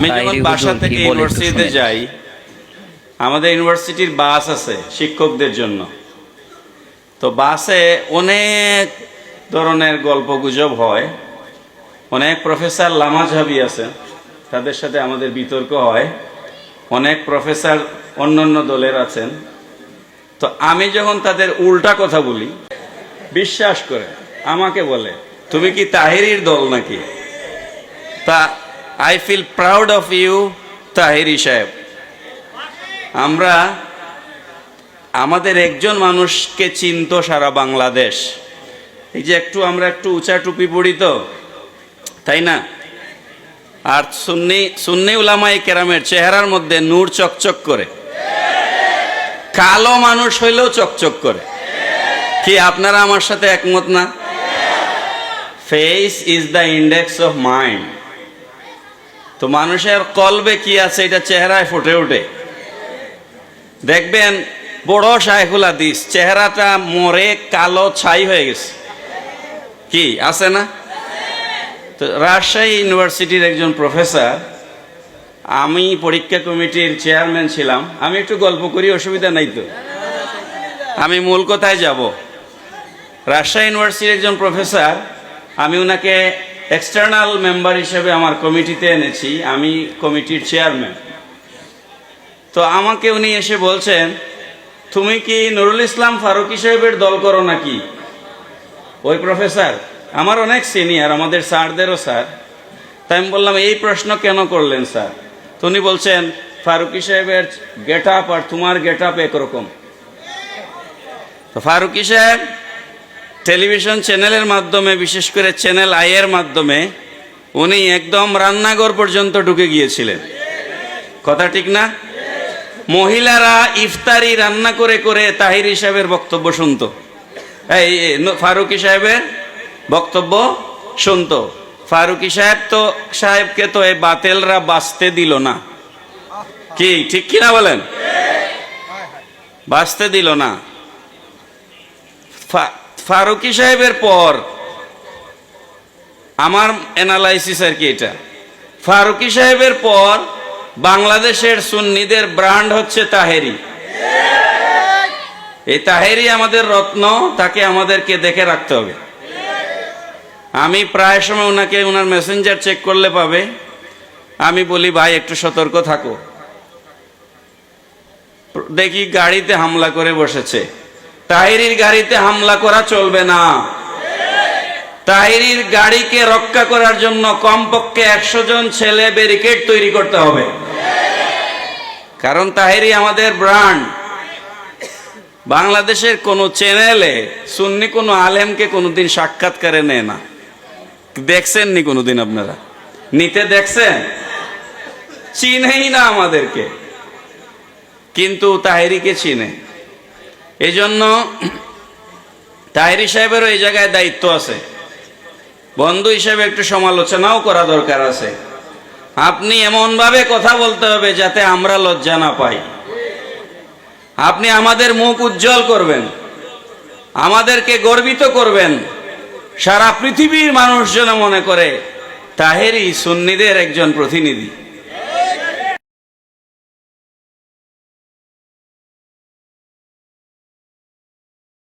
আমি যখন বাসা থেকে ইউনিভার্সিটিতে যাই, আমাদের ইউনিভার্সিটির বাস আছে শিক্ষকদের জন্য। তো বাসে অনেক ধরনের গল্প গুজব হয়, অনেক প্রফেসর লামাঝাবি আছে, তাদের সাথে আমাদের বিতর্ক হয়, অনেক প্রফেসর অন্যান্য দলের আছেন। তো আমি যখন তাদের উল্টা কথা বলি, বিশ্বাস করে আমাকে বলে তুমি কি তাহেরির দল নাকি? তা I feel proud of you Taheri সাহেব। আমরা আমাদের একজন মানুষকে চিনত সারা বাংলাদেশ। এই যে আমরা একটু উঁচা টুপি পড়ি তো, তাই না? আর সুন্নি উলামায়ে কেরামের চেহারার মধ্যে নূর চকচক করে, কালো মানুষ হইলেও চকচক করে। কি আপনারা আমার সাথে একমত না? Face is the index of mind. তো মানুষের কলবে কি আছে এটা চেহারায় ফুটে ওঠে। দেখবেন বড় শাইখুল হাদিস চেহারাটা মরে কালো ছাই হয়ে গেছে, কি আছে না? তো রাজশাহী ইউনিভার্সিটির একজন প্রফেসর, আমি পরীক্ষা কমিটির চেয়ারম্যান ছিলাম। আমি একটু গল্প করি, অসুবিধা নাই তো? আমি মূল কথায় যাব। রাজশাহী ইউনিভার্সিটির একজন প্রফেসর, আমি ওনাকে এক্সটার্নাল মেম্বার হিসেবে আমার কমিটিতে এনেছি, আমি কমিটির চেয়ারম্যান। তো আমাকে উনি এসে বলছেন, তুমি কি নুরুল ইসলাম ফারুকী সাহেবের দল করো নাকি? ওই প্রফেসর আমার অনেক সিনিয়র, আমাদের স্যারদেরও স্যার। তাই আমি বললাম এই প্রশ্ন কেন করলেন স্যার? তো উনি বলছেন ফারুকী সাহেবের গেট আপ আর তোমার গেট আপ একরকম। তো ফারুকী সাহেব টেলিভিশন চ্যানেলের মাধ্যমে, বিশেষ করে চ্যানেল আই এর মাধ্যমে উনি একদম রান্নাঘর পর্যন্ত ঢুকে গিয়েছিলেন। কথা ঠিক না? মহিলারা ইফতারি রান্না করে করে তাহিরি সাহেবের বক্তব্য শুনতো, এই ফারুকী সাহেবের বক্তব্য শুনতো। ফারুকী সাহেবকে তো এই বাতেলরা বাঁচতে দিল না, কি ঠিক কিনা বলেন? বাঁচতে দিল না। ফারুকী সাহেবের পর আমার অ্যানালাইসিস আর কি এটা, ফারুকী সাহেবের পর বাংলাদেশের সুন্নিদের ব্র্যান্ড হচ্ছে তাহেরি। এই তাহেরি আমাদের রত্ন, তাকে আমাদেরকে দেখে রাখতে হবে। আমি প্রায় সময় ওনাকে ওনার মেসেঞ্জার চেক করলে পাবে, আমি বলি ভাই একটু সতর্ক থাকো। দেখি গাড়িতে হামলা করে বসেছে। তাহেরির গাড়িতে হামলা করা চলবে না। তাহেরির গাড়িকে রক্ষা করার জন্য কমপক্ষে 100 জন ছেলে ব্যারিকেড তৈরি করতে হবে, কারণ তাহেরি আমাদের ব্র্যান্ড। বাংলাদেশের কোন চ্যানেলে সুন্নি কোন আলেমকে কোনোদিন সাক্ষাৎকারে নেয় না। দেখছেন নি কোনোদিন? আপনারা নিতে দেখছেন? চিনেই না আমাদেরকে, কিন্তু তাহেরিকে চিনে। এই জন্য তাহেরি সাহেবেরও এই জায়গায় দায়িত্ব আছে। বন্ধু হিসেবে একটু সমালোচনাও করা দরকার আছে। আপনি এমনভাবে কথা বলতে হবে যাতে আমরা লজ্জা না পাই। আপনি আমাদের মুখ উজ্জ্বল করবেন, আমাদেরকে গর্বিত করবেন। সারা পৃথিবীর মানুষ যেন মনে করে তাহেরি সুন্নিদের একজন প্রতিনিধি।